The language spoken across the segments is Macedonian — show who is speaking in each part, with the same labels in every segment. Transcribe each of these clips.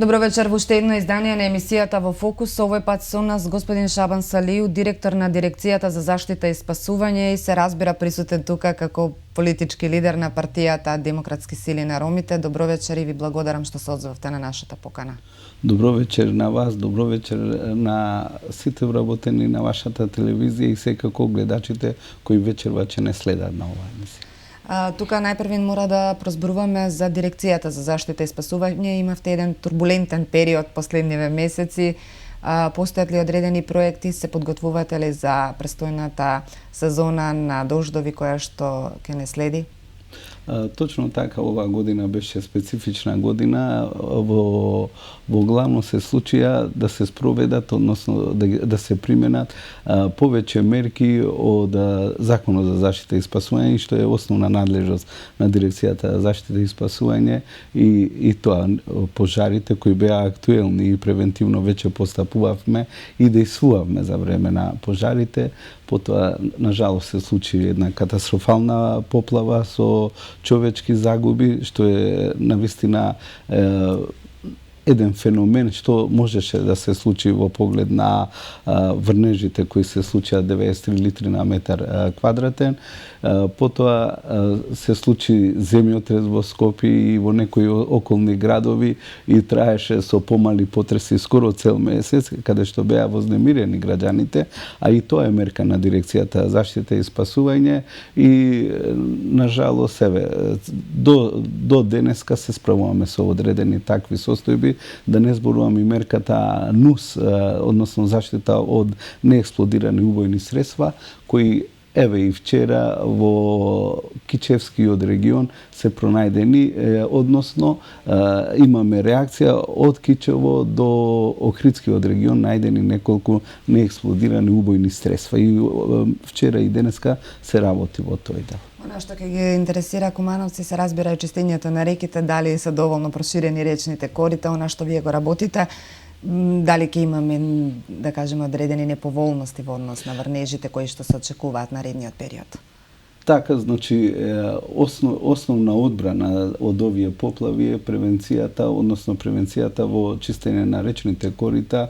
Speaker 1: Добро вечер во уште едно издание на емисијата Во фокус. Овој пат со нас господин Шабан Салију, директор на Дирекцијата за заштита и спасување, и се разбира присутен тука како политички лидер на партијата Демократски сили на ромите. Добро вечер и ви благодарам што се одзовавте на нашата покана.
Speaker 2: Добро вечер на вас, добро вечер на сите вработени на вашата телевизија и секако гледачите кои вечерва ќе не следат на оваа емисија.
Speaker 1: Тука најпрвен мора да прозборуваме за Дирекцијата за заштита и спасување. Имавте еден турбулентен период последниве месеци. Постојат ли одредени проекти, се подготвувате ли за престојната сезона на дождови која што ќе не следи?
Speaker 2: Точно така, оваа година беше специфична година. Во главно се случија да се спроведат, односно да се применат повеќе мерки од Законот за заштита и спасување, што е основна надлежност на Дирекцијата за заштита и спасување, и тоа пожарите кои беа актуелни и превентивно веќе постапувавме и действувавме за време на пожарите. Потоа, нажалост, се случи една катастрофална поплава со човечки загуби, што е навистина еден феномен што можеше да се случи во поглед на врнежите кои се случија 93 литри на метар квадратен. Потоа се случи земјотрес во Скопје и во некои околни градови и траеше со помали потреси скоро цел месец, каде што беа вознемирени граѓаните, а и тоа е мерка на Дирекцијата за заштита и спасување и нажалост до денеска се справуваме со одредени такви состојби, да не зборувам и мерката НУС, односно заштита од неексплодирани убојни средства, кои еве и вчера во Кичевскиот регион се пронајдени, односно имаме реакција од Кичево до Охридскиот регион, најдени неколку неексплодирани убојни средства и вчера и денеска се работи во тој дел.
Speaker 1: Она што ќе ги интересира кумановци се разбира и чистењето на реките, дали се доволно проширени речните корита, она што вие го работите, дали ќе имаме, да кажеме, одредени неповолности во однос на врнежите кои што се очекуваат наредниот период?
Speaker 2: Така, значи, основна одбрана од овие поплави е превенцијата, односно превенцијата во чистење на речните корита,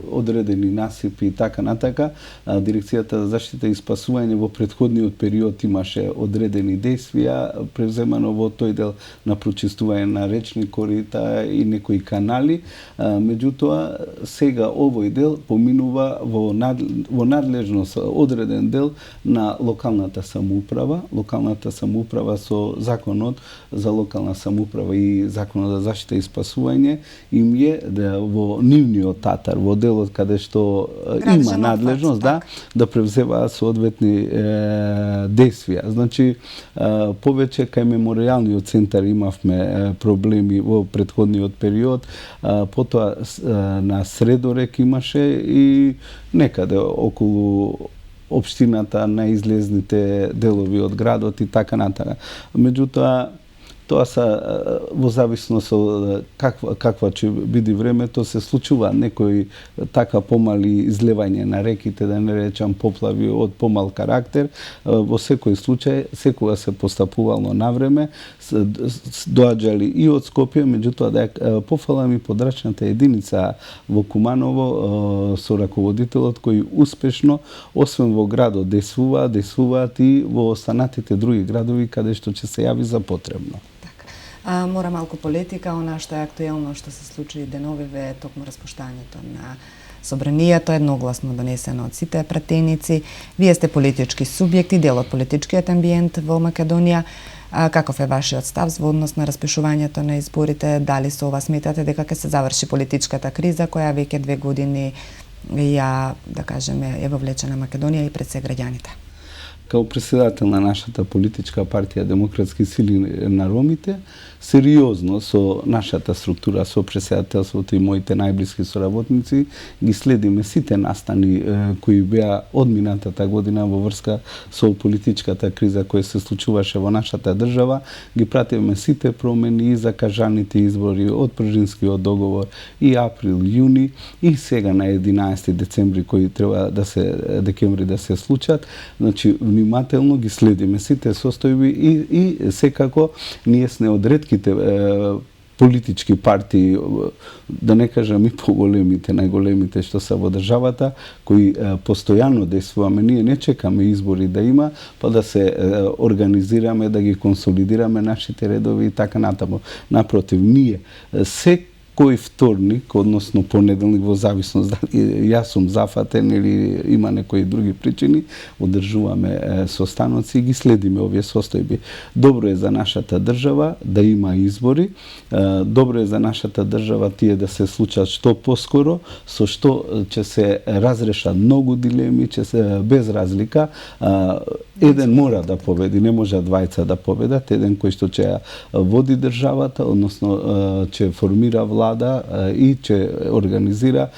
Speaker 2: одредени насипи и така натака. Дирекцијата за заштита и спасување во претходниот период имаше одредени действија, превземано во тој дел на прочистување на речни корита и некои канали. Меѓутоа, сега овој дел поминува во надлежност одреден дел на локалната самоуправа со Законот за локална самоуправа и Законот за заштита и спасување им е во нивниот татар, во делот каде што има надлежност, да превзеваат соодветни действија. Значи, повеќе кај меморијалниот центар имавме проблеми во претходниот период, потоа на Средорек имаше и некаде околу општината на излезните делови од градот и така натака. Меѓутоа, тоа са во зависност од каква ќе биде времето, се случува некои така помали излевање на реките, да не речам поплави од помал карактер. Во секој случај, секога се постапувало на време, доаѓали и од Скопје, меѓутоа да пофалам и подрачната единица во Куманово со раководителот кој успешно, освен во градот действуваат и во останатите други градови каде што ќе се јави за потребно.
Speaker 1: Мора малку политика, она што е актуелно, што се случи деновиве, токму распуштањето на собранието, едногласно донесено од сите пратеници. Вие сте политички субјекти, дел од политичкиот амбиент во Македонија. Каков е вашиот став во однос на распишувањето на изборите? Дали со ова сметате дека ќе се заврши политичката криза која веќе 2 години ја, да кажеме, е вовлечена Македонија и пред се граѓаните?
Speaker 2: Као председател на нашата политичка партија Демократски сили на ромите, сериозно со нашата структура, со председателството и моите најблиски соработници, ги следиме сите настани кои беа од минатата година во врска со политичката криза која се случуваше во нашата држава, ги пратиме сите промени и закажаните избори од Пржинскиот договор и април, јуни и сега на 11 децември кои треба декември да се случат. Значи, внимателно ги следиме сите состојби и секако ние сме од ретките политички партии, да не кажам и поголемите, најголемите што се во државата, кои постојано действуваме. Ние не чекаме избори да има, па да се организираме, да ги консолидираме нашите редови и така натаму. Напротив, ние кој вторник, односно понеделник, во зависност дали јас сум зафатен или има некои други причини, одржуваме состаноци и ги следиме овие состојби. Добро е за нашата држава да има избори, добро е за нашата држава тие да се случат што поскоро, со што ќе се разрешат многу дилеми, ќе се без разлика. Еден мора да победи, не може двајца да победат, еден кој што ќе води државата, односно ќе формира влада и ќе организира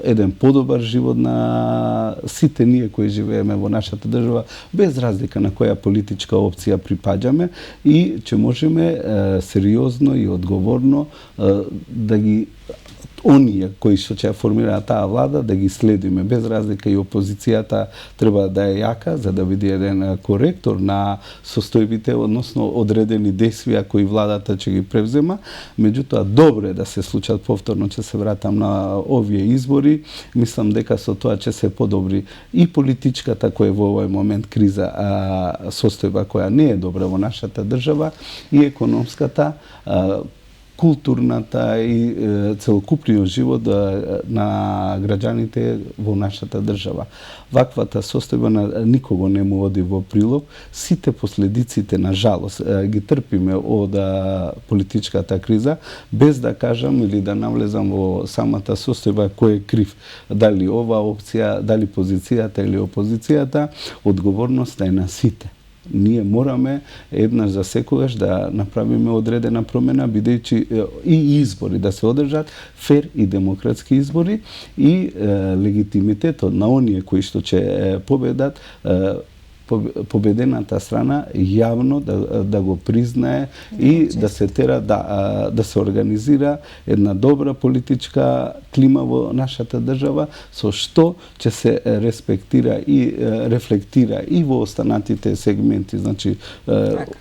Speaker 2: еден подобар живот на сите ние кои живееме во нашата држава, без разлика на која политичка опција припаѓаме, и ќе можеме сериозно и одговорно да ги оние кои што ќе формираат таа влада, да ги следиме без разлика, и опозицијата треба да е јака за да биде еден коректор на состојбите, односно одредени действија кои владата ќе ги превзема. Меѓутоа, добро е да се случат повторно, ќе се вратам на овие избори. Мислам дека со тоа ќе се подобри и политичката, која во овој момент криза, состојба која не е добра во нашата држава, и економската, културната и целокупниот живот на граѓаните во нашата држава. Ваквата состојба никого не му оди во прилог. Сите последиците, на жалост, ги трпиме од политичката криза, без да кажам или да навлезам во самата состојба кој е крив. Дали ова опција, дали позицијата или опозицијата, одговорноста е на сите. Ние мораме еднаш за секогаш да направиме одредена промена, бидејќи и избори да се одржат фер и демократски избори, и легитимитетот на оние кои што ќе победат, победената страна јавно да го признае и да се тера да се организира една добра политичка клима во нашата држава, со што ќе се респектира и рефлектира и во останатите сегменти, значи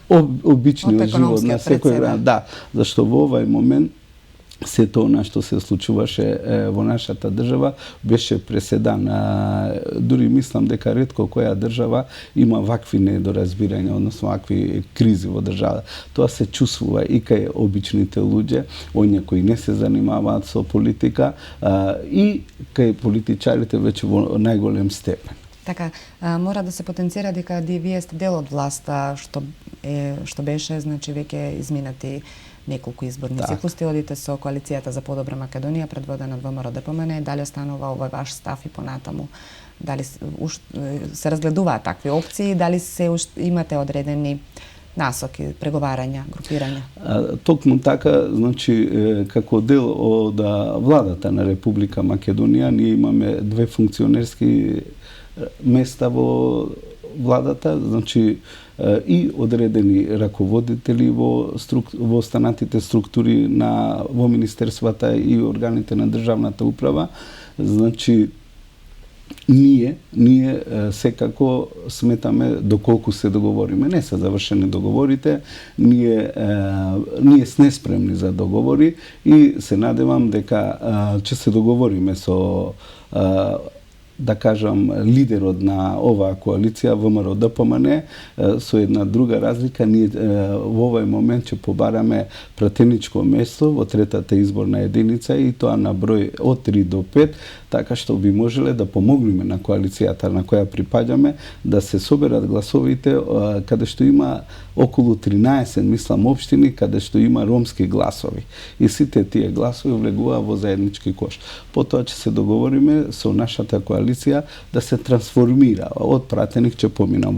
Speaker 2: обичниот живот на секој граѓанин. Да, зашто во овој момент сето она што се случуваше во нашата држава беше преседан. Дури мислам дека ретко која држава има вакви недоразбирања, односно вакви кризи во држава. Тоа се чувствува и кај обичните луѓе, оние кои не се занимаваат со политика, и кај политичарите веќе во најголем степен.
Speaker 1: Така, мора да се потенцира дека вие сте дел од власта, што беше, значи, веќе изминати неколку изборни циклуси, одите со коалицијата за подобра Македонија, предводена од ВМРО-ДПМН. Дали останува овој ваш став и понатаму? Дали се разгледуваат такви опции? Дали имате одредени насоки, преговарања, групирања?
Speaker 2: Токму така, значи, како дел од владата на Република Македонија, ние имаме две функционерски места во владата, значи и одредени раководители во останатите структури во министерствата и органите на државната управа. Значи, ние секако сметаме доколку се договориме. Не се завршени договорите, ние сме спремни за договори и се надевам дека ќе се договориме со да кажам, лидерот на оваа коалиција, ВМРО-ДПМН, со една друга разлика. Ние во овој момент ќе побараме пратеничко место во третата изборна единица, и тоа на број од 3 до 5, така што би можеле да помогнеме на коалицијата на која припаѓаме да се соберат гласовите, каде што има околу 13, мислам, општини каде што има ромски гласови. И сите тие гласови влегуваат во заеднички кош. Потоа ќе се договориме со нашата коалиција да се трансформира од пратеник, ќе помина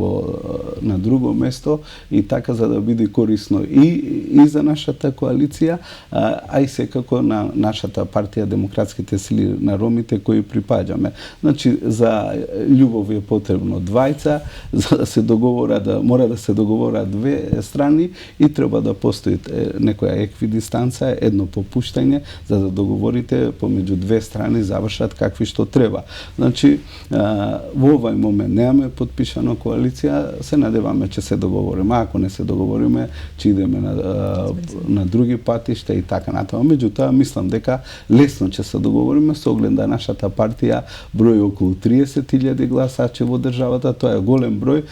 Speaker 2: на друго место, и така за да биде корисно и за нашата коалиција, а и секако на нашата партија Демократските сили на ромите, кои припаѓаме. Значи, за љубов е потребно двајца, за да се мора да се договорат две страни и треба да постои некоја еквидистанца, едно попуштање, за да договорите помеѓу две страни завршат какви што треба. Значи, во овај момент немаме подпишано коалиција, се надеваме че се договориме. Ако не се договориме, че идеме на други патишта и така натаму. Меѓутоа, мислам дека лесно ќе се договориме со оглед да нашата партија брои околу 30.000 гласачи во државата. Тоа е голем број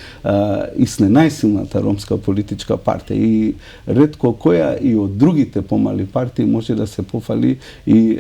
Speaker 2: и сме најсилната ромска политичка партија. И ретко која и од другите помали партии може да се пофали и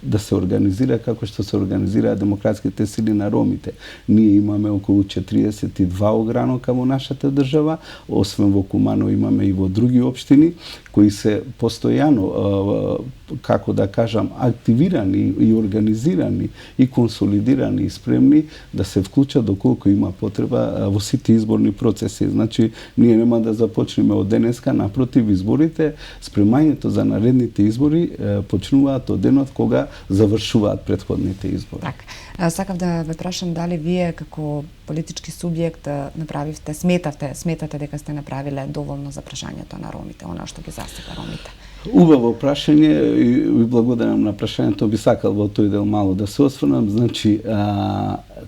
Speaker 2: да се организира како што се организираат демократските сили на ромите. Ние имаме околу 42 огранока во нашата држава, освен во Куманово имаме и во други општини кои се постојано, како да кажам, активирани и организирани и консолидирани и спремни да се вклучат доколку има потреба во сите изборни процеси. Значи, ние нема да започнеме од денеска, напротив, изборите, спремањето за наредните избори почнуваат од денот кога завршуваат претходните избори.
Speaker 1: Так. Сакав да ве прашам дали вие како политички субјект направивте, сметате дека сте направиле доволно за прашањето на ромите, она што ги застапа ромите?
Speaker 2: Убаво прашање и ви благодарам на прашањето. Би сакал во тој дел мало да се осврнам. Значи,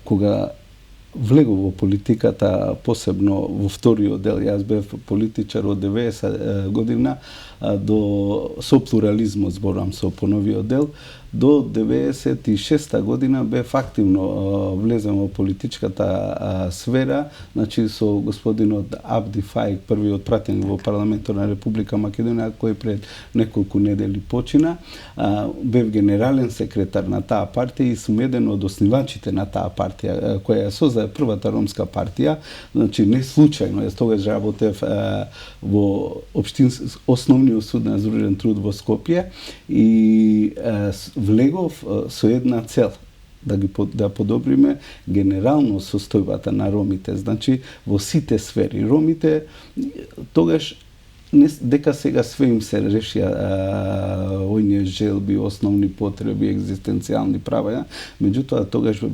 Speaker 2: кога влегов во политиката, посебно во вториот дел, јас бев политичар од 90 година со плурализмот, зборувам со поновиот дел, до 96 година бев активно влезен во политичката сфера, значи со господинот Абди Фаик, првиот пратеник во парламентот на Република Македонија, кој пред неколку недели почина. Бев генерален секретар на таа партија и сум еден од основачите на таа партија, која ја создаде првата ромска партија. Значи, не случајно, јас тогаш работев во основниот суд на Зружен труд во Скопје и влегов со една цел, да подобриме генерално состојбата на ромите. Значи, во сите сфери. Ромите тогаш дека сега све им се решија ојни желби, основни потреби, екзистенцијални права, меѓутоа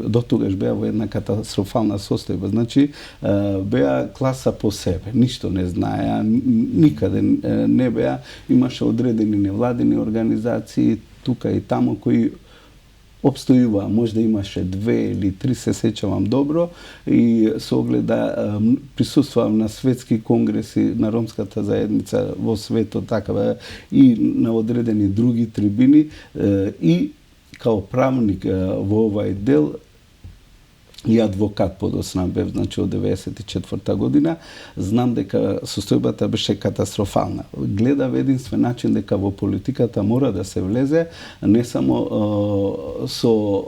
Speaker 2: до тогаш беа во една катастрофална состојба. Значи, беа класа по себе, ништо не знаеа, никаде не беа, имаше одредени невладени организации тука и таму кои обстојува, може да имаше 2 или 3, се сеќавам добро, и со оглед да присуствувам на светски конгреси на ромската заедница во светот, така и на одредени други трибини, и као правник во овај дел и адвокат подоцна бев, значи од 94 година, знам дека состојбата беше катастрофална. Гледав единствен начин дека во политиката мора да се влезе не само со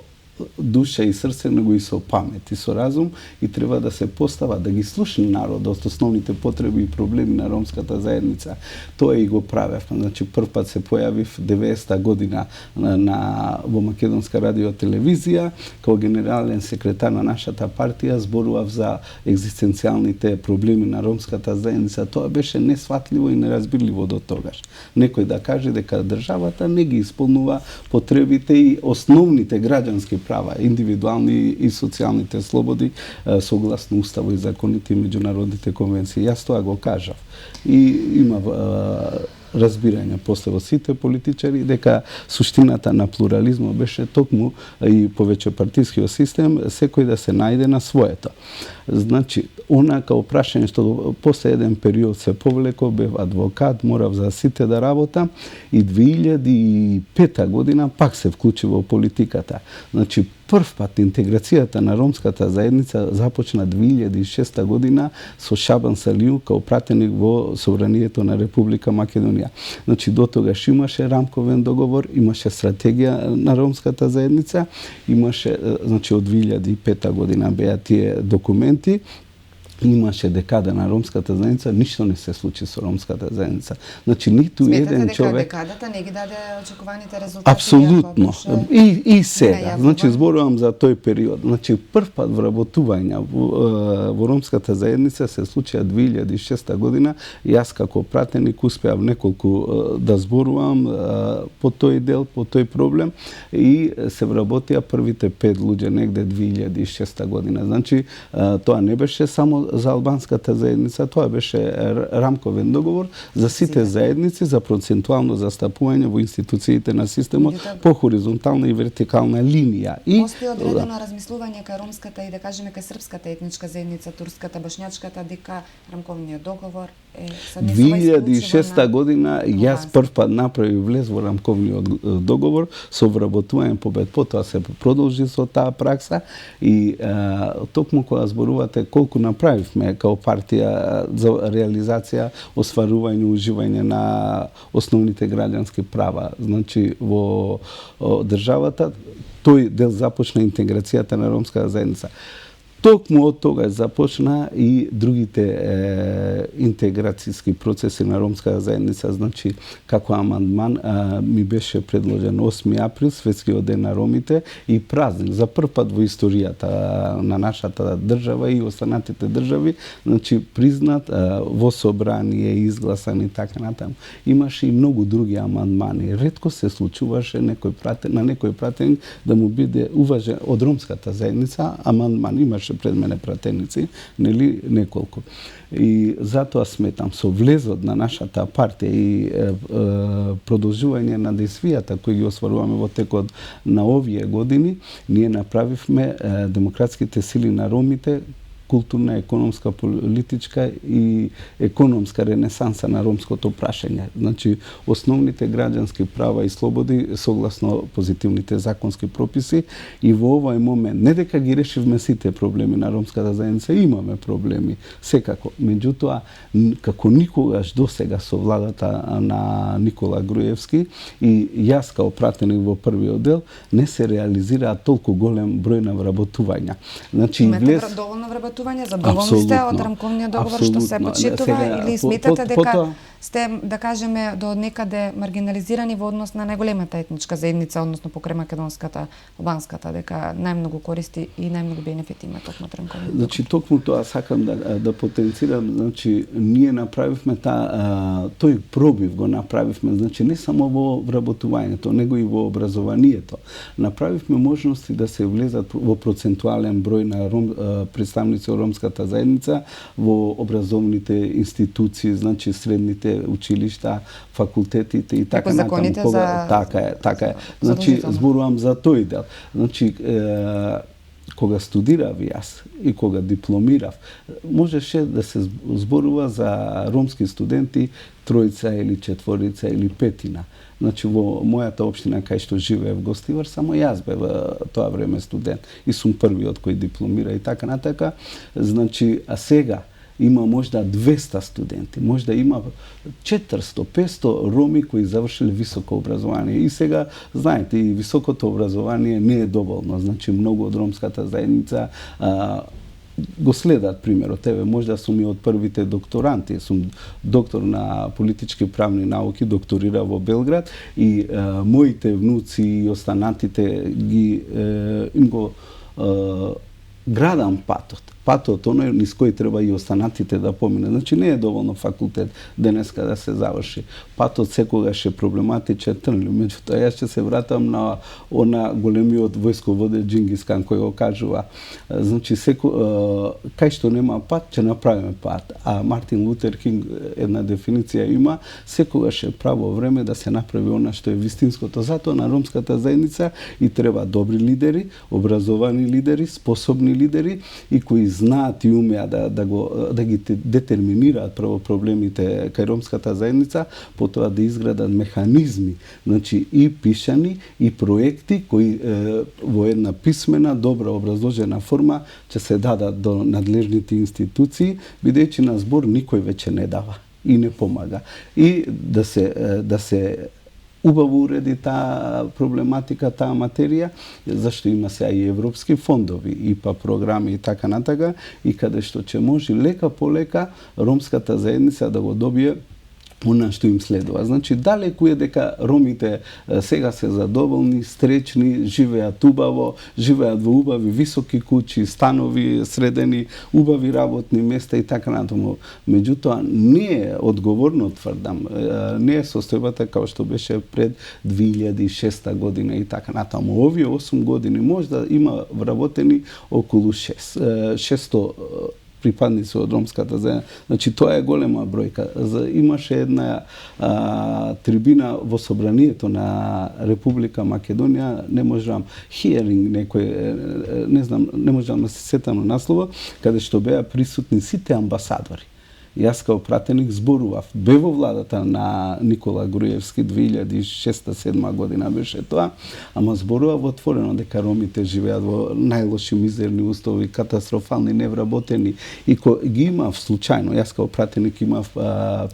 Speaker 2: душа и срце, него и со памет и со разум, и треба да се постава, да ги слушне народот, основните потреби и проблеми на ромската заедница. Тоа и го правев. Значи, прв пат се појавив 90-та година во Македонска радиотелевизија, како генерален секретар на нашата партија, зборував за екзистенцијалните проблеми на ромската заедница. Тоа беше несватливо и неразбирливо до тогаш. Некој да каже дека државата не ги исполнува потребите и основните граѓански права, индивидуални и социјалните слободи, согласно уставот и законите и меѓународните конвенции. Јас тоа го кажав. И има разбирање после во сите политичари дека суштината на плурализмот беше токму и повеќе партискиот систем, секој да се најде на своето. Значи, она као прашање што после еден период се повлеко, бев адвокат, морав за сите да работам и 2005 година пак се вклучи во политиката. Значи, прв пат интеграцијата на ромската заедница започна 2006 година со Шабан Салију као пратеник во Собранието на Република Македонија. Значи, до тогаш имаше рамковен договор, имаше стратегија на ромската заедница, имаше, значи, од 2005 година беа тие документи, имаше декада на ромската заедница, ништо не се случи со ромската заедница. Значи ниту еден човек...
Speaker 1: Сметате дека декадата не ги даде очекуваните резултати?
Speaker 2: Апсолутно. И сега. Значи зборувам за тој период. Значи прв пат вработување во ромската заедница се случија 2006 година. Јас како пратеник успеав неколку да зборувам по тој дел, по тој проблем и се вработија првите 5 луѓе негде 2006 година. Значи тоа не беше само за албанската заедница, тоа беше рамковен договор за сите заедници за процентуално застапување во институциите на системот по хоризонтална и вертикална линија.
Speaker 1: И постои одредено размислување кај ромската и да кажеме кај српската етничка заедница, турската, бошњачката, дека рамковниот договор е
Speaker 2: 2006 година јас прв пат направи влез во рамковниот договор со вработување по БЕД. Потоа се продолжи со таа пракса и токму кога зборувате колку направивме као партија за реализација, остварување, уживање на основните граѓански права. Значи во државата тој дел започна интеграцијата на ромската заедница. Токму од тогаш започна и другите интеграцијски процеси на ромската заедница. Значи, како амандман ми беше предложен 8 април, Светскиот ден на ромите и празник за прв пат во историјата на нашата држава и останатите држави, значи признат во собрание, изгласан и така натаму. Имаше и многу други амандмани. Ретко се случуваше на некој пратеник да му биде уважен од ромската заедница амандман. Имаше пред мене пратеници, нели неколку. И затоа сметам со влезот на нашата партија и продолжување на действијата кои ги остваруваме во текот на овие години, ние направивме демократските сили на ромите културна, економска, политичка и економска ренесанса на ромското прашање. Значи, основните граѓански права и слободи согласно позитивните законски прописи и во овој момент, не дека ги решивме сите проблеми на ромската заедница, имаме проблеми, секако. Меѓутоа, како никогаш досега со владата на Никола Груевски и јас као пратеник во првиот дел, не се реализираат толку голем број на вработувања. Значи,
Speaker 1: имате доволно вработување? Задоволни сте од рамковниот договор што се почитува или сметате дека сте, да кажеме, до некаде маргинализирани во однос на најголемата етничка заедница, односно покрај македонската, албанската, дека најмногу користи и најмногу бенефити има токму од рамковниот договор?
Speaker 2: Значи, токму тоа сакам да потенцирам, значи, ние направивме тој пробив го направивме, значи, не само во вработувањето, него и во образованието. Направивме можности да се влезат во процентуален број на представници од ромската заедница во образовните институции, значи средните училишта, факултетите и така натаму.
Speaker 1: Законите за...
Speaker 2: Така е. Значи, зборувам за тој дел. Значи, кога студирав јас и кога дипломирав, можеше да се зборува за ромски студенти тројца или четворица или петина. Значи, во мојата општина кај што живеев Гостивар, само јас бев тоа време студент и сум првиот кој дипломира и така натака. Значи, а сега има можда 200 студенти, можда има 400-500 роми кои завршиле високо образование. И сега, знаете, и високото образование не е доволно. Значи, многу од ромската заедница го следат примерот. Тебе можда сум и од првите докторанти. Сум доктор на политички правни науки, докторира во Белград и моите внуци и останатите им го градам патот оној низ кој треба и останатите да помине. Значи, не е доволно факултет денеска да се заврши. Патот секогаш е проблематичен трнли. Меѓутоа, јас ќе се вратам на големиот војсководец Џингис Кан кој го кажува. Значи, кај што нема пат, ќе направиме пат. А Мартин Лутер Кинг една дефиниција има, секогаш е право време да се направи она што е вистинското. Затоа на ромската заедница и треба добри лидери, образовани лидери, способни лидери и кои знаат и умеат да ги детерминираат прво проблемите кај ромската заедница, потоа да изградат механизми, значи и пишани и проекти кои во една писмена, добра образложена форма ќе се дадат до надлежните институции, бидејќи на збор никој веќе не дава и не помага. И да се убаво уреди таа проблематика, таа материја, зашто има сега и европски фондови, и па програми и така натака, и каде што ќе може лека по лека ромската заедница да го добие она што им следува. Значи, далеку е дека ромите сега се задоволни, стречни, живеат убаво, живеат во убави високи куќи, станови средени, убави работни места и така натаму. Меѓутоа, не е одговорно, тврдам, не е состојбата како што беше пред 2006 година и така натаму. Овие 8 години може да има вработени околу 600 припадници од ромската заедница. Значи, тоа е голема бројка. Имаше една трибина во собранието на Република Македонија, не можам, hearing некој, не знам, не можам да се сетам на наслова, каде што беа присутни сите амбасадори. Јас као пратеник зборував. Бе во владата на Никола Груевски 2006-2007 година беше тоа, ама зборував отворено дека ромите живеат во најлоши мизерни услови, катастрофални, невработени. И ги имав случајно, јас као пратеник имав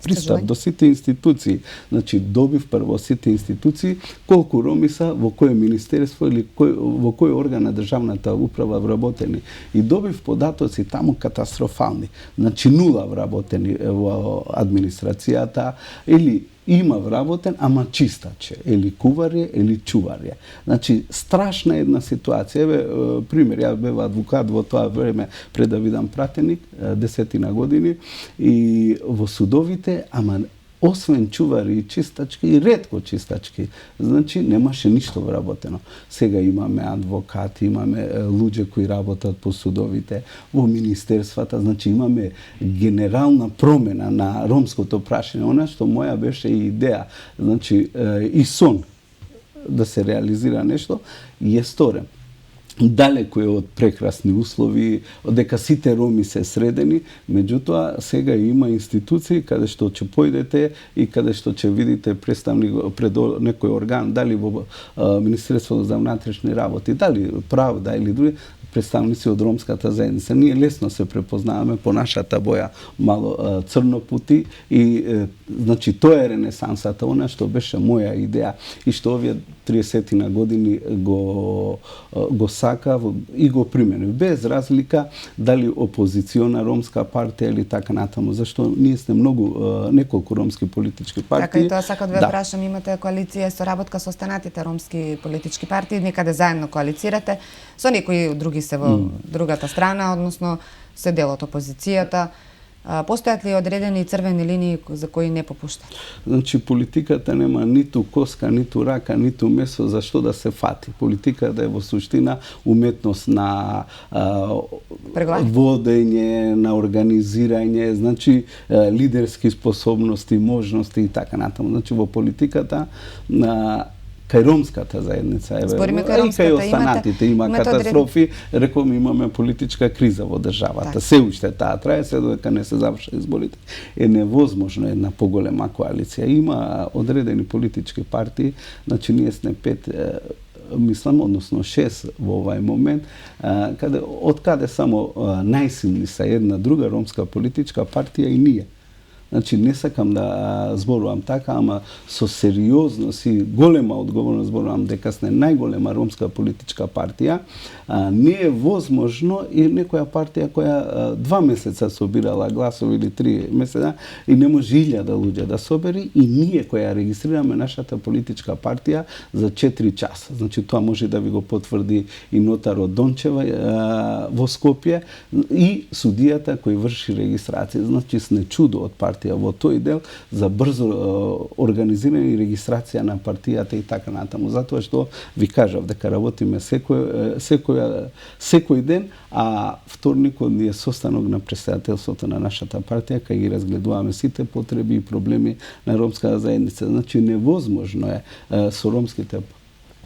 Speaker 2: пристап до сите институции. Значи, добив прво сите институции, колку роми са, во кое министерство или во кој орган на државната управа вработени. И добив податоци таму катастрофални. Значи, нула вработени во администрацијата, или има вработен, ама чистаче, или куварје, или чуварје. Значи, страшна една ситуација. Еве, пример, ја бев адвокат во тоа време пред да бидам пратеник, 10 години, и во судовите, ама освен чувари и чистачки, и ретко чистачки, значи немаше ништо вработено. Сега имаме адвокати, имаме луѓе кои работат по судовите, во министерствата, значи имаме генерална промена на ромското прашање. Она што моја беше и идеја, значи и сон да се реализира нешто, е сторен. Далеку е од прекрасни услови, дека сите роми се средени, меѓутоа сега има институции каде што ќе појдете и каде што ќе видите представник пред некој орган, дали во Министерството за внатрешни работи, дали правда или други, представници од ромската заедница. Ние лесно се препознаваме по нашата боја, мало црнопути, и значи тоа е ренесансата, она што беше моја идеја и што овие 30 години го сакав и го применив, без разлика дали опозициона ромска партија или така натаму, зашто ние сме многу, неколку ромски политички партии.
Speaker 1: Така и тоа сакам да ве прашам, имате коалиција со работка со останатите ромски политички партии, некаде заедно коалицирате, со некои други се во другата страна, односно се дел од опозицијата. Постојат ли одредени црвени линии за кои не попуштат?
Speaker 2: Значи, политиката нема ниту коска, ниту рака, ниту месо за што да се фати. Политиката е во суштина уметност на водење, на организирање, значи лидерски способности, можности и така натаму. Значи, во политиката кај ромската заедница, кај останатите има катастрофи, реком имаме политичка криза во државата. Се уште таа трае, се додека не се завршат изборите, е невозможно една поголема коалиција. Има одредени политички партии, значи ние сме 5, мислам, односно 6 во овај момент, од каде само најсилни са една друга ромска политичка партија и ние. Значи, не сакам да зборувам така, ама со сериозност и голема одговорност зборувам дека сме најголема ромска политичка партија. Не е возможно и некоја партија која 2 месеца собирала гласови или 3 месеца и не може 1000 луѓе да собери, и ние која регистрираме нашата политичка партија за 4 часа. Значи, тоа може да ви го потврди и нотарот Дончева во Скопје и судијата кој врши регистрација. Значи, сме чудо од партија во тој дел за брзо организирање и регистрација на партијата и така натаму. Затоа што ви кажав дека работиме секој ден, а вторникот ни е состанок на претседателството на нашата партија, кај ги разгледуваме сите потреби и проблеми на ромската заедница. Значи, невозможно е со ромските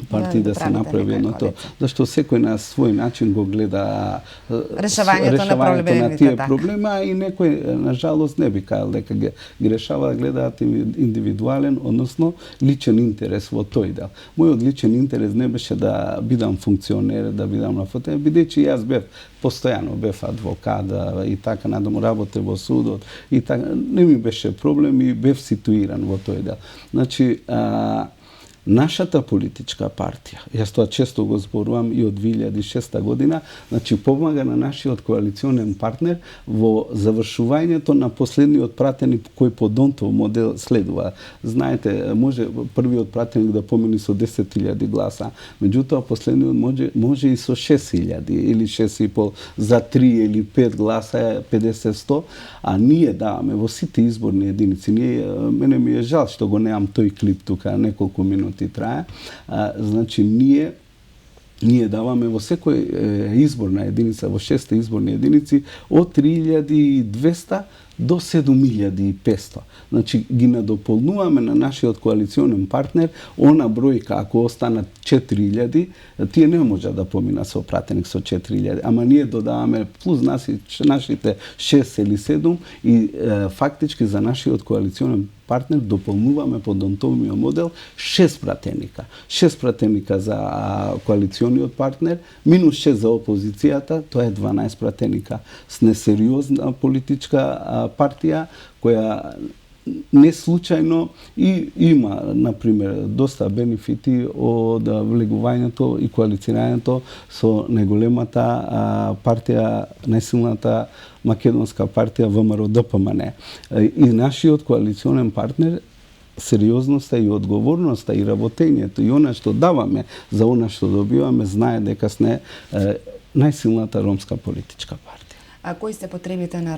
Speaker 2: партии да се направи едно тоа. Зашто секој на свој начин го гледа
Speaker 1: решавањето на
Speaker 2: тие проблеми, и некој, на жалост, не би кажал дека ги решава, гледаат индивидуален, односно личен интерес во тој дел. Мојот личен интерес не беше да бидам функционер, да бидам на фотел, бидејќи јас бев постојано бев адвокат и така надаму, работев во судот и така, не ми беше проблем и бев ситуиран во тој дел. Значи, Нашата политичка партија, јас тоа често го зборувам и од 2006 година, значи помага на нашиот коалиционен партнер во завршувањето на последниот пратеник кој по Донтов модел следува. Знаете, може првиот пратеник да помине со 10.000 гласа, меѓутоа последниот може и со 6.000 или 6.500 за 3 или 5 гласа 50-100, а ние даваме во сите изборни единици. Мене ми е жал што го немам тој клип тука, неколку минути трае. Значи, ние даваме во секој изборна единица, во 6 изборни единици, од 3200 до 7500. Значи, ги надополнуваме на нашиот коалиционен партнер, она бројка, ако останат 4000, тие не може да помина со пратеник со 4000, ама ние додаваме плюс нашите 6 или 7 и фактички за нашиот коалиционен партнер дополнуваме по Донтовиот модел 6 пратеника. 6 пратеника за коалициониот партнер, минус 6 за опозицијата, тоа е 12 пратеника. С несериозна политичка партија, која не случајно и има, например, доста бенефити од влегувањето и коалицирањето со најголемата партија, најсилната македонска партија ВМРО-ДПМН. И нашиот коалиционен партнер сериозноста и одговорноста и работењето и она што даваме за она што добиваме, знае дека сме најсилната ромска политичка партија.
Speaker 1: А кои се потребите на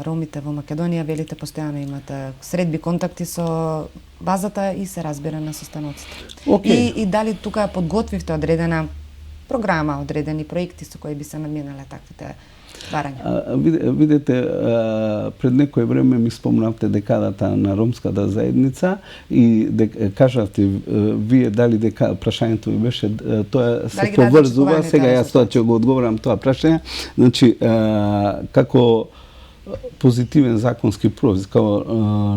Speaker 1: ромите во Македонија? Велите постојано имате средби контакти со базата и се разбира на состаноците.
Speaker 2: Okay.
Speaker 1: И дали тука подготвивте одредена програма, одредени проекти со кои би се надминале таквите барања?
Speaker 2: Видете, пред некој време ми спомнавте декадата на ромската заедница и кажавте вие дали дека прашањето ви беше тоа се поврзува, сега јас тоа ќе го одговорам тоа прашање. Значи, како позитивен законски пропис, као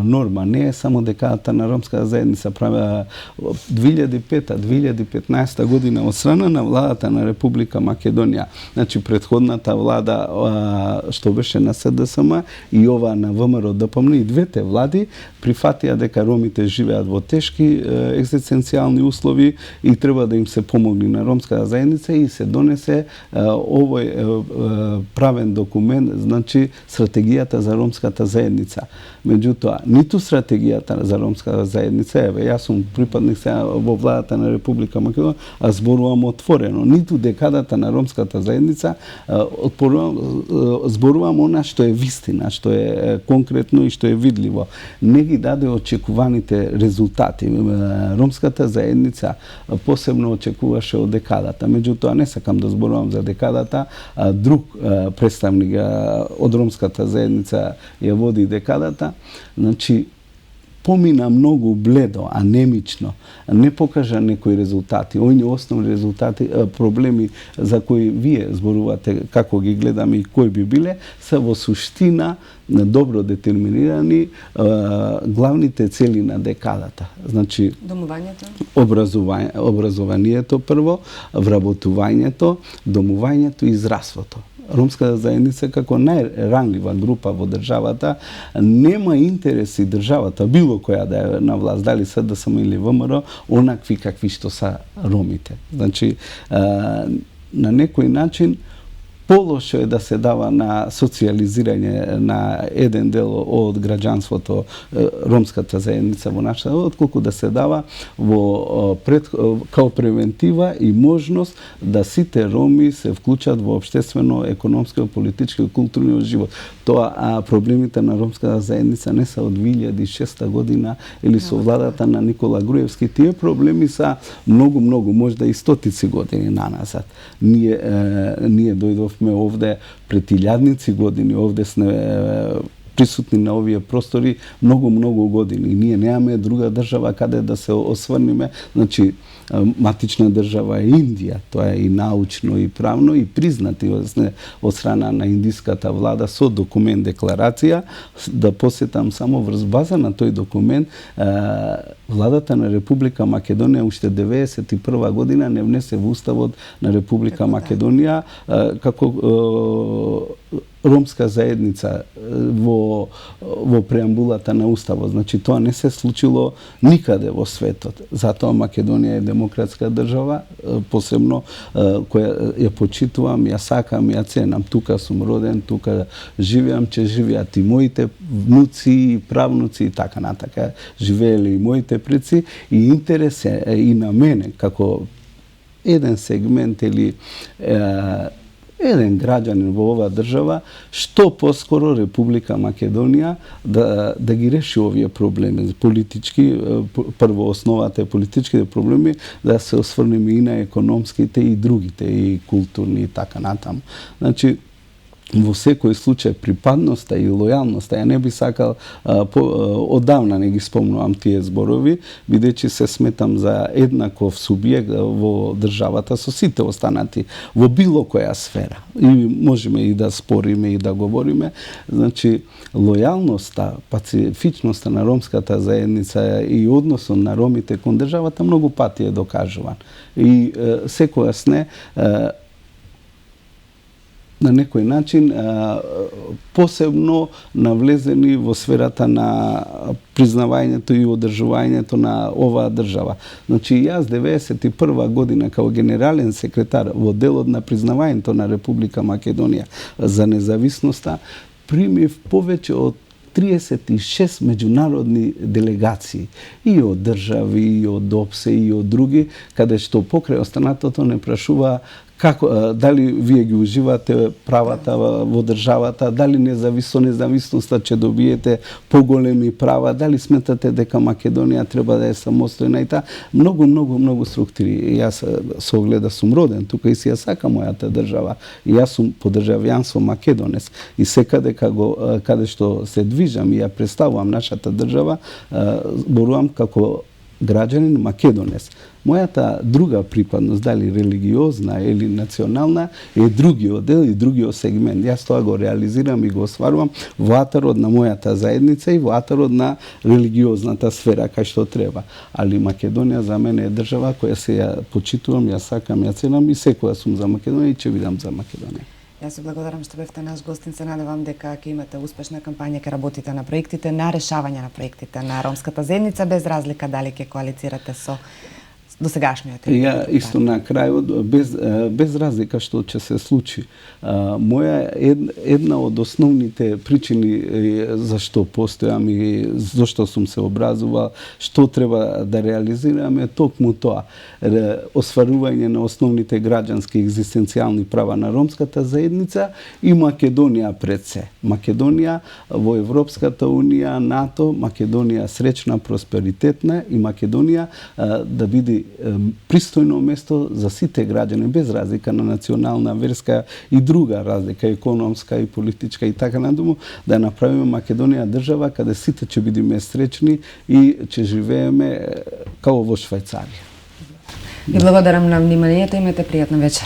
Speaker 2: норма, не е само декадата на ромската заедница, прави 2005-2015 година од страна на владата на Република Македонија. Значи, претходната влада што беше на СДСМ и ова на ВМРО-ДПМН, и двете влади прифатија дека ромите живеат во тешки екзистенцијални услови и треба да им се помогне на ромската заедница и се донесе овој правен документ, значи стратегијата за ромската заедница. Меѓутоа, ниту стратегијата за ромската заедница, јас сум припадник сега во владата на Република Македонија, а зборувам отворено, ниту декадата на ромската заедница, зборувам она што е вистина, што е конкретно и што е видливо. Не ги даде очекуваните резултати. Ромската заедница посебно очекуваше од декадата. Меѓутоа, не сакам да зборувам за декадата, друг представник од ромската заедница ја води декадата. Значи, помина многу бледо, анемично, не покажа некои резултати. Ојни основни резултати, проблеми за кои вие зборувате, како ги гледаме и кои би биле, се во суштина добро детерминирани главните цели на декадата. Значи,
Speaker 1: домувањето,
Speaker 2: образованието прво, вработувањето, домувањето и здравството. Ромската заедница како најранлива група во државата нема интереси државата, било која да е на власт, дали СДСМ или ВМРО, онакви какви што са ромите. Значи, на некој начин полошо е да се дава на социализирање на еден дел од граѓанството, ромската заедница во нашата, отколку да се дава као превентива и можност да сите роми се вклучат во општествено, економски, политички и културниот живот. Тоа проблемите на ромската заедница не се од 2006 година или со владата на Никола Груевски. Тие проблеми са многу, можда и стотици години наназад. Ние дојдовме овде пред илјадници години, овде сме присутни на овие простори многу години. Ние немаме друга држава каде да се осврниме. Значи, Матична држава е Индија. Тоа е и научно и правно и признати од страна на индиската влада со документ декларација. Да посетам само врз база на тој документ, владата на Република Македонија уште 91 година не внесе во уставот на Република Македонија како ромска заедница во преамбулата на уставот. Значи тоа не се случило никаде во светот. Затоа Македонија е демократска држава, посебно која ја почитувам, ја сакам, ја ценам. Тука сум роден, тука живеам, ќе живеат и моите внуци, правнуци и така натака. Живееле и моите предци и интерес е и на мене како еден сегмент или еден граѓанин во оваа држава, што поскоро Република Македонија да ги реши овие проблеми политички. Прво основата е политичките проблеми, да се осврнеме и на економските и другите, и културни и така натаму. Значи, во секој случај припадноста и лојалноста, ја не би сакал, одавна не ги спомнувам тие зборови, бидејќи се сметам за еднаков субјект во државата со сите останати во било која сфера. И можеме и да спориме и да говориме. Значи, лојалноста, пацифичноста на ромската заедница и односот на ромите кон државата многу пати е докажуван. И секојаш не на некој начин посебно навлезени во сферата на признавањето и одржувањето на оваа држава. Значи, јас 91 година као генерален секретар во делот на признавањето на Република Македонија за независноста примив повеќе од 36 меѓународни делегации и од држави, и од ОПСЕ, и од други, каде што покрај останатото не прашува дали вие ги уживате правата во државата, дали со независноста ќе добиете поголеми права, дали сметате дека Македонија треба да е самостојна и многу структури. Јас со оглед да сум роден тука и си ја сакам мојата држава. И јас сум по државјанство македонец и секаде каде што се движам и ја представувам нашата држава, зборувам како граѓанин македонец. Мојата друга припадност, дали религиозна или национална, е другиот дел и другиот сегмент. Јас тоа го реализирам и го остварувам во атарот на мојата заедница и во атарот на религиозната сфера, кај што треба. Али Македонија за мене е држава која се ја почитувам, ја сакам, ја ценам и секоја сум за Македонија и ќе бидам за Македонија.
Speaker 1: Јас се благодарам што бевте наш гостин. Се надевам дека ќе имате успешна кампања, ќе работите на проектите, на решавање на проектите на ромската заедница, без разлика дали ќе коалицирате со досегашниот.
Speaker 2: Ја исто на крајот, без разлика што ќе се случи. Моја една од основните причини зашто постојам и зашто сум се образувал, што треба да реализираме, токму тоа. Осварување на основните граѓански екзистенцијални права на ромската заедница и Македонија пред се. Македонија во Европската унија, НАТО, Македонија среќна, просперитетна и Македонија да биде пристојно место за сите граѓани, без разлика на национална, верска и друга разлика, економска и политичка и така надаму, да направиме Македонија држава каде сите ќе бидеме среќни и ќе живееме како во Швајцарија.
Speaker 1: Ви благодарам на вниманието, имате пријатна вечер.